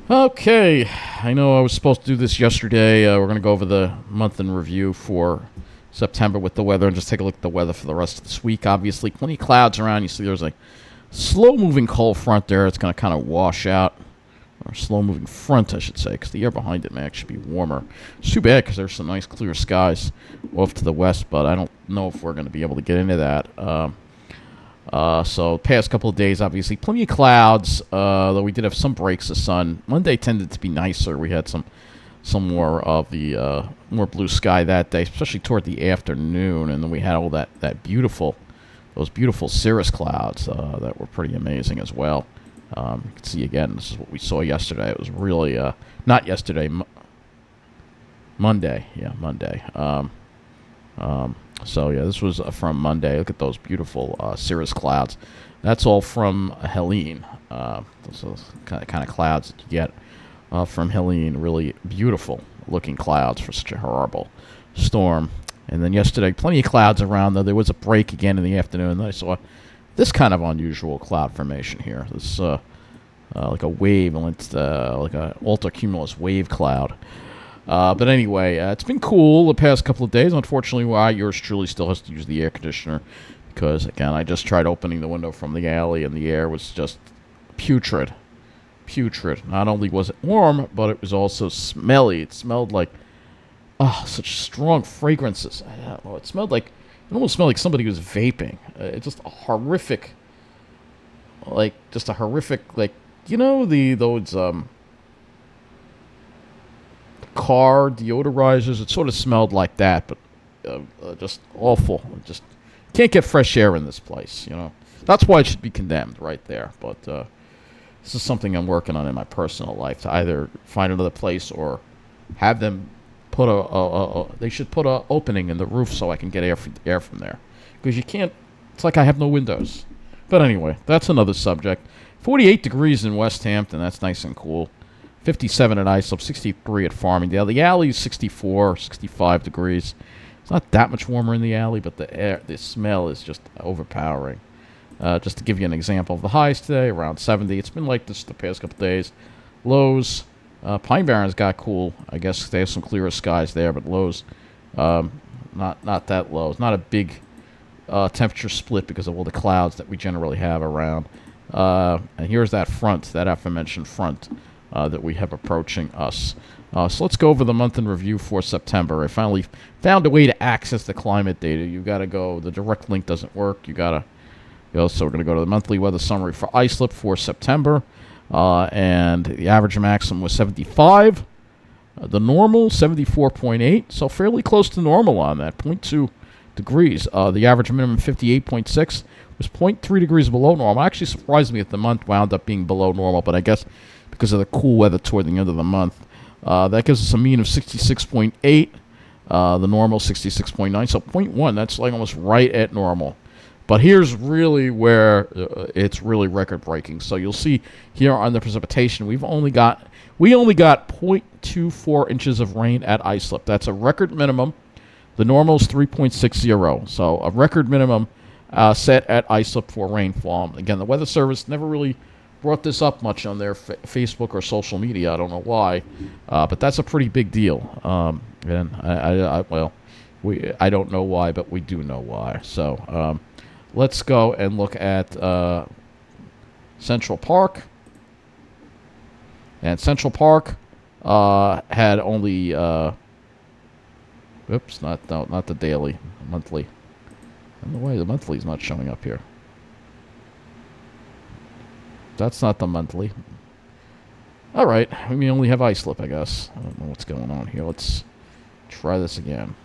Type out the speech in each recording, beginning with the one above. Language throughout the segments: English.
Okay, I know I was supposed to do this yesterday. We're going to go over the month in review for September with the weather and just take a look at the weather for the rest of this week. Obviously, plenty of clouds around. You see there's a slow-moving cold front there. It's going to kind of wash out. Or slow-moving front, I should say, because the air behind it may actually be warmer. It's too bad because there's some nice clear skies off to the west, but I don't know if we're going to be able to get into that. So past couple of days, obviously, plenty of clouds, though we did have some breaks of sun. Monday tended to be nicer. We had some more of the more blue sky that day, especially toward the afternoon, and then we had all those beautiful cirrus clouds that were pretty amazing as well. You can see again, this is what we saw yesterday. It was really, not yesterday, Monday. Yeah, Monday. So yeah, this was from Monday. Look at those beautiful cirrus clouds. That's all from Helene. Those are kind of clouds that you get from Helene. Really beautiful looking clouds for such a horrible storm. And then yesterday, plenty of clouds around. Though there was a break again in the afternoon. And I saw this kind of unusual cloud formation here. This like a wave, like a altocumulus wave cloud. But anyway, it's been cool the past couple of days. Unfortunately, yours truly still has to use the air conditioner because, again, I just tried opening the window from the alley and the air was just putrid. Putrid. Not only was it warm, but it was also smelly. It smelled like, such strong fragrances. I don't know. It almost smelled like somebody was vaping. It's just a horrific, like, those car deodorizers. It sort of smelled like that, but just awful. Just can't get fresh air in this place. That's why it should be condemned right there. But this is something I'm working on in my personal life to either find another place or have them put they should put a opening in the roof so I can get air from there, because you can't. It's like I have no windows. But anyway, that's another subject. 48 degrees in West Hampton. That's nice and cool. 57 at Islip, 63 at Farmingdale. The alley is 64, 65 degrees. It's not that much warmer in the alley, but the smell is just overpowering. Just to give you an example of the highs today, around 70. It's been like this the past couple days. Lows, Pine Barrens got cool. I guess they have some clearer skies there, but lows, not that low. It's not a big temperature split because of all the clouds that we generally have around. And here's that aforementioned front that we have approaching us. So let's go over the month in review for September. I finally found a way to access the climate data. You got to go. The direct link doesn't work. You got to go. So we're going to go to the monthly weather summary for Islip for September. And the average maximum was 75. The normal, 74.8. So fairly close to normal on that, 0.2 degrees. The average minimum, 58.6. Was 0.3 degrees below normal. Actually surprised me that the month wound up being below normal, but I guess because of the cool weather toward the end of the month. That gives us a mean of 66.8. The normal, 66.9. So 0.1, that's like almost right at normal. But here's really where it's really record-breaking. So you'll see here on the precipitation, we only got 0.24 inches of rain at Islip. That's a record minimum. The normal is 3.60. So a record minimum set at Islip for rainfall. Again, the Weather Service never really brought this up much on their Facebook or social media. I don't know why, but that's a pretty big deal. And I don't know why, but we do know why. So let's go and look at Central Park. And Central Park had only not the daily, monthly. I don't know why the monthly is not showing up here. That's not the monthly. All right. We only have Islip, I guess. I don't know what's going on here. Let's try this again.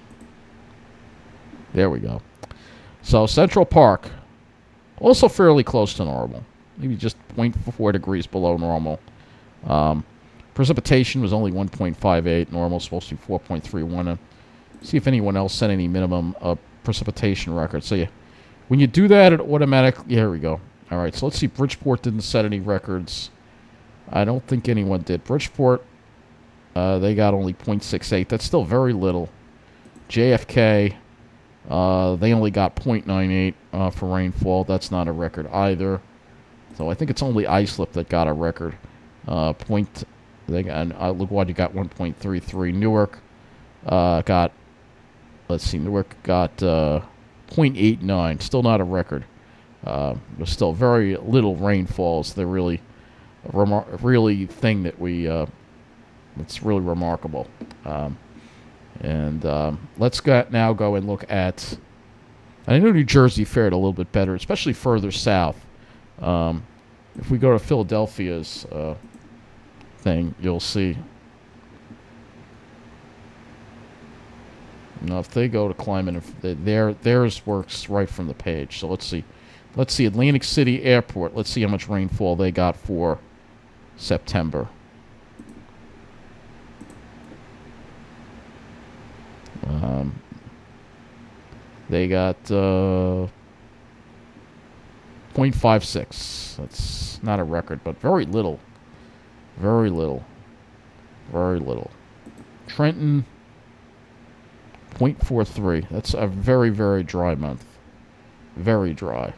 There we go. So Central Park, also fairly close to normal. Maybe just 0.4 degrees below normal. Precipitation was only 1.58. Normal supposed to be 4.31. See if anyone else set any minimum precipitation records. So when you do that, it automatically... Here we go. All right, so let's see. Bridgeport didn't set any records. I don't think anyone did. Bridgeport, they got only 0.68. That's still very little. JFK, they only got 0.98 for rainfall. That's not a record either. So I think it's only Islip that got a record. Point. They got. Look what you got. 1.33. Newark got. Let's see. Newark got 0.89. Still not a record. There's still very little rainfalls. They're really, really thing that we. It's really remarkable. Let's now go and look at. I know New Jersey fared a little bit better, especially further south. If we go to Philadelphia's thing, you'll see. Now, if they go to climate, theirs works right from the page. So let's see. Let's see Atlantic City Airport. Let's see how much rainfall they got for September. They got 0.56. That's not a record, but very little. Very little. Very little. Trenton, 0.43. That's a very, very dry month. Very dry.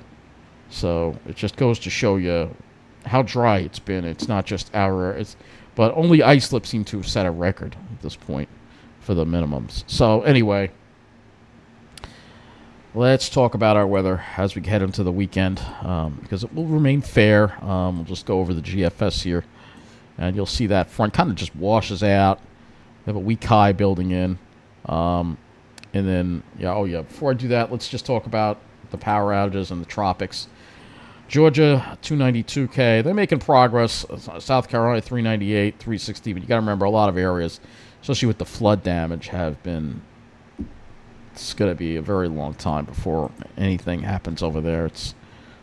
So it just goes to show you how dry it's been. It's not just but only Islip seemed to have set a record at this point for the minimums. So anyway, let's talk about our weather as we head into the weekend, because it will remain fair. We'll just go over the GFS here, and you'll see that front kind of just washes out. We have a weak high building in. And then, before I do that, let's just talk about the power outages in the tropics. Georgia, 292K. They're making progress. South Carolina, 398, 360. But you got to remember, a lot of areas, especially with the flood damage, have been... It's going to be a very long time before anything happens over there. It's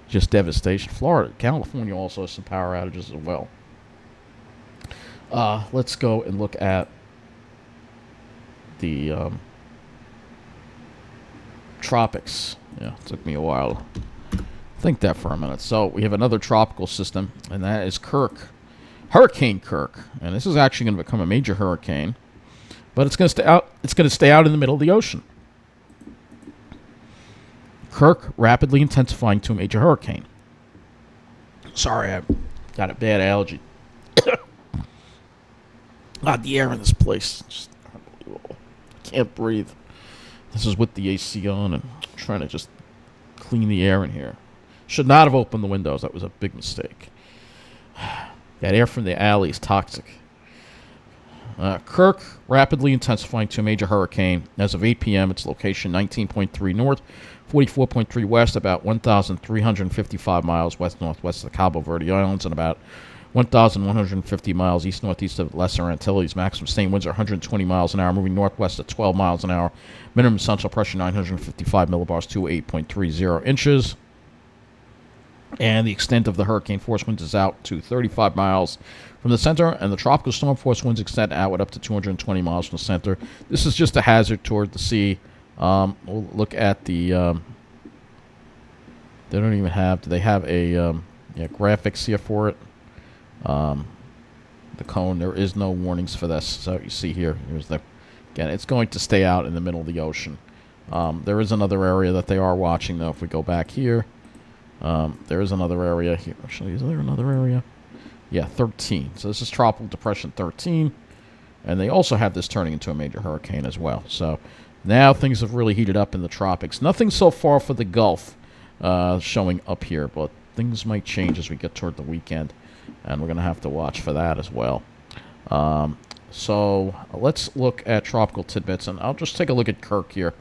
just devastation. Florida, California also has some power outages as well. Let's go and look at the tropics. Yeah, it took me a while to think that for a minute. So we have another tropical system, and that is Hurricane Kirk. And this is actually going to become a major hurricane, but it's going to stay out. It's going to stay out in the middle of the ocean. Kirk rapidly intensifying to a major hurricane. Sorry, I got a bad allergy. The air in this place, just unbelievable. I can't breathe. This is with the AC on and trying to just clean the air in here. Should not have opened the windows. That was a big mistake. That air from the alley is toxic. Kirk rapidly intensifying to a major hurricane. As of 8 p.m., its location 19.3 north, 44.3 west, about 1,355 miles west-northwest of the Cabo Verde Islands, and about 1,150 miles east-northeast of Lesser Antilles. Maximum sustained winds are 120 miles an hour, moving northwest at 12 miles an hour. Minimum central pressure 955 millibars to 8.30 inches. And the extent of the hurricane force winds is out to 35 miles from the center, and the tropical storm force winds extend outward up to 220 miles from the center. This is just a hazard toward the sea. We'll look at the... they don't even have... Do they have a graphics here for it? The cone, there is no warnings for this. So you see here, here's the... Again, it's going to stay out in the middle of the ocean. There is another area that they are watching, though. If we go back here, there is another area here. Actually, is there another area? Yeah, 13. So this is Tropical Depression 13. And they also have this turning into a major hurricane as well. So now things have really heated up in the tropics. Nothing so far for the Gulf showing up here, but things might change as we get toward the weekend. And we're going to have to watch for that as well. So let's look at tropical tidbits. And I'll just take a look at Kirk here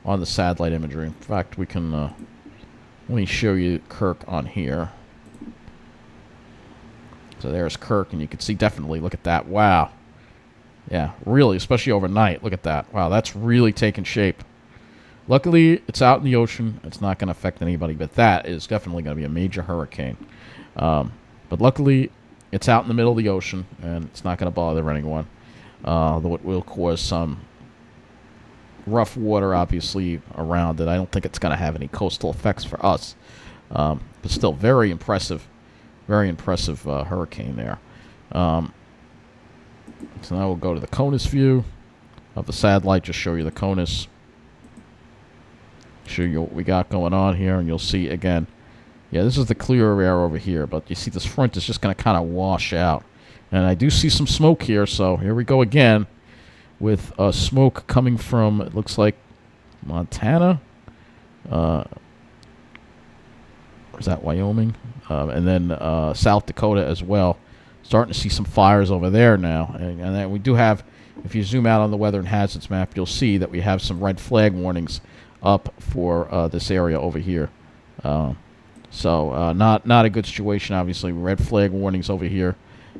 on the satellite imagery. In fact, we can... let me show you Kirk on here. So there's Kirk, and you can see definitely, look at that. Wow. Yeah, really, especially overnight. Look at that. Wow, that's really taken shape. Luckily, it's out in the ocean. It's not going to affect anybody, but that is definitely going to be a major hurricane. But luckily, it's out in the middle of the ocean, and it's not going to bother anyone. Though it will cause some rough water, obviously, around it. I don't think it's going to have any coastal effects for us. But still, very impressive hurricane there. So now we'll go to the CONUS view of the satellite, just show you the CONUS. Show you what we got going on here, and you'll see, again, yeah, this is the clearer air over here, but you see this front is just going to kind of wash out. And I do see some smoke here, so here we go again with smoke coming from, it looks like, Montana. Or is that Wyoming? And then South Dakota as well. Starting to see some fires over there now. And then we do have, if you zoom out on the weather and hazards map, you'll see that we have some red flag warnings up for this area over here. So not a good situation, obviously. Red flag warnings over here.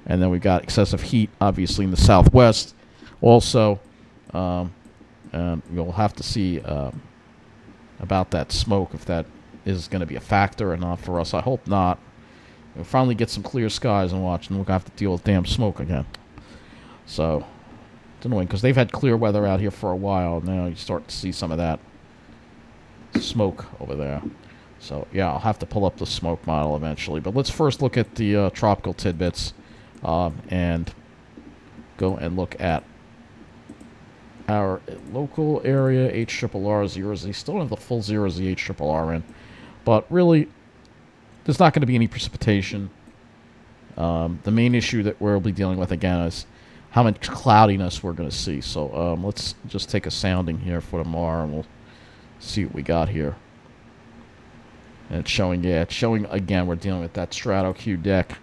And then we got excessive heat, obviously, in the southwest. Also, you'll have to see about that smoke, if that is going to be a factor or not for us. I hope not. We'll finally get some clear skies and watch, and we'll have to deal with damn smoke again. So, it's annoying, because they've had clear weather out here for a while. Now you start to see some of that smoke over there. So, yeah, I'll have to pull up the smoke model eventually. But let's first look at the tropical tidbits and go and look at our local area, HRRR 0Z. Still don't have the full 0Z HRRR in. But really, there's not going to be any precipitation. The main issue that we'll be dealing with, again, is how much cloudiness we're going to see. So let's just take a sounding here for tomorrow, and we'll see what we got here. And it's showing, again, we're dealing with that strato Q deck.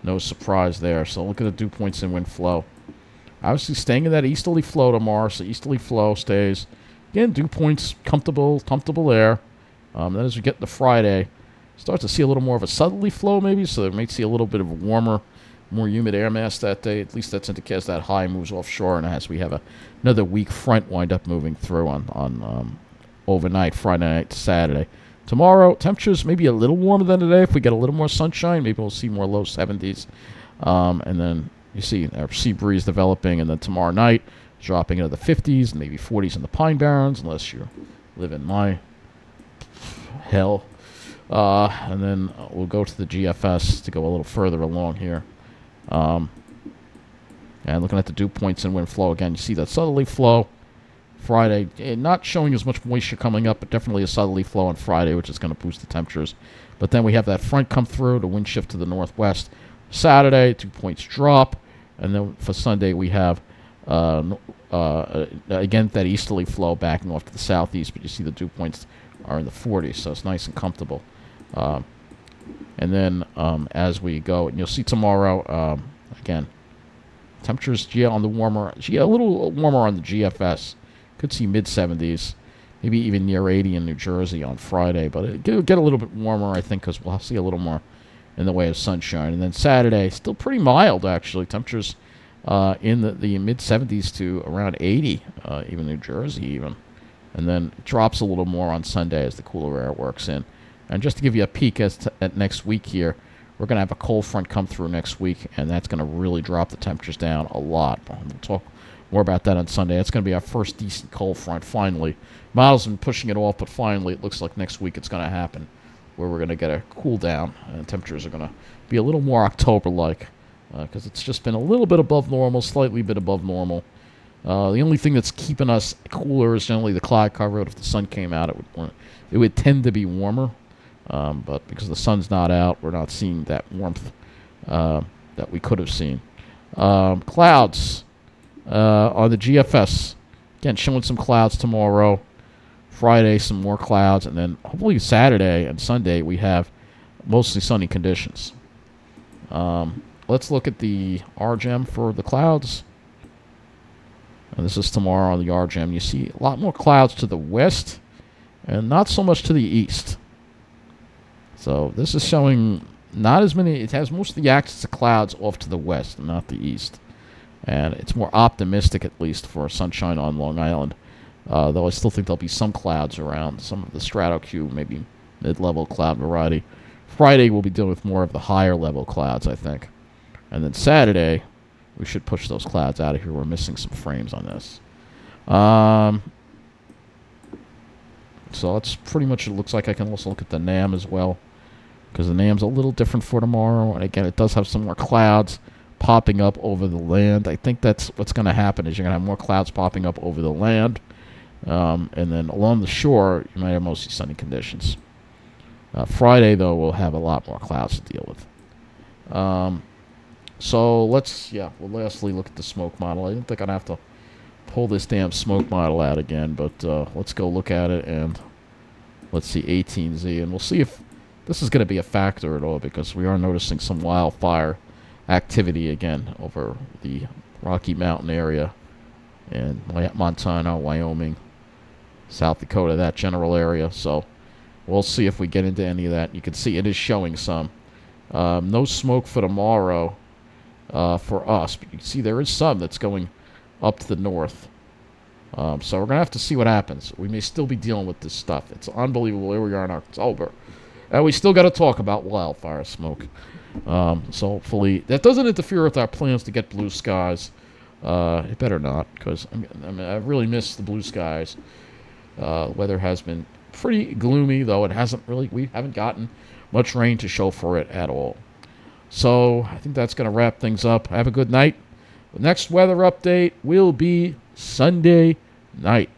No surprise there. So look at the dew points and wind flow. Obviously staying in that easterly flow tomorrow, so easterly flow stays. Again, dew points, comfortable there. Then as we get to Friday, start to see a little more of a southerly flow maybe, so they might see a little bit of a warmer, more humid air mass that day. At least that's indicates that high moves offshore, and as we have another weak front wind up moving through on overnight, Friday night to Saturday. Tomorrow, temperatures maybe a little warmer than today. If we get a little more sunshine, maybe we'll see more low 70s. And then you see our sea breeze developing, and then tomorrow night, dropping into the 50s, maybe 40s in the Pine Barrens, unless you live in my hell. And then we'll go to the GFS to go a little further along here. And looking at the dew points and wind flow, again, you see that southerly flow. Friday, not showing as much moisture coming up, but definitely a southerly flow on Friday, which is going to boost the temperatures. But then we have that front come through, the wind shift to the northwest. Saturday, 2 points drop. And then for Sunday, we have, again, that easterly flow backing off to the southeast, but you see the dew points are in the 40s, so it's nice and comfortable. And then as we go, and you'll see tomorrow, again, temperatures, on the warmer, a little warmer on the GFS. Could see mid-70s, maybe even near 80 in New Jersey on Friday, but it'll get a little bit warmer, I think, because we'll see a little more in the way of sunshine. And then Saturday, still pretty mild, actually. Temperatures in the mid-70s to around 80, even New Jersey even. And then it drops a little more on Sunday as the cooler air works in. And just to give you a peek at next week here, we're going to have a cold front come through next week, and that's going to really drop the temperatures down a lot. We'll talk more about that on Sunday. It's going to be our first decent cold front, finally. Models have been pushing it off, but finally it looks like next week it's going to happen, where we're going to get a cool down, and temperatures are going to be a little more October-like, because it's just been a little bit above normal, slightly bit above normal. The only thing that's keeping us cooler is generally the cloud cover. If the sun came out, it would tend to be warmer. But because the sun's not out, we're not seeing that warmth that we could have seen. Clouds on the GFS. Again, showing some clouds tomorrow. Friday, some more clouds. And then hopefully Saturday and Sunday, we have mostly sunny conditions. Let's look at the RGEM for the clouds. And this is tomorrow on the RGEM. You see a lot more clouds to the west and not so much to the east. So this is showing not as many. It has most of the axis of clouds off to the west and not the east. And it's more optimistic, at least, for sunshine on Long Island. Though I still think there'll be some clouds around, some of the strato Q, maybe mid-level cloud variety. Friday, we'll be dealing with more of the higher-level clouds, I think. And then Saturday, we should push those clouds out of here. We're missing some frames on this. So that's pretty much, it looks like. I can also look at the NAM as well, because the NAM's a little different for tomorrow. And again, it does have some more clouds popping up over the land. I think that's what's going to happen, is you're going to have more clouds popping up over the land. And then along the shore, you might have mostly sunny conditions. Friday, though, we'll have a lot more clouds to deal with. So we'll lastly look at the smoke model. I don't think I'd have to pull this damn smoke model out again, but let's go look at it, and let's see 18Z, and we'll see if this is going to be a factor at all, because we are noticing some wildfire activity again over the Rocky Mountain area in Montana, Wyoming, South Dakota, that general area. So we'll see if we get into any of that. You can see it is showing some. No smoke for tomorrow for us, but you can see there is some that's going up to the north. So we're going to have to see what happens. We may still be dealing with this stuff. It's unbelievable where we are in October. And we still got to talk about wildfire smoke. So hopefully that doesn't interfere with our plans to get blue skies. It better not, because I really miss the blue skies. Weather has been pretty gloomy, though we haven't gotten much rain to show for it at all. So I think that's going to wrap things up. Have a good night. The next weather update will be Sunday night.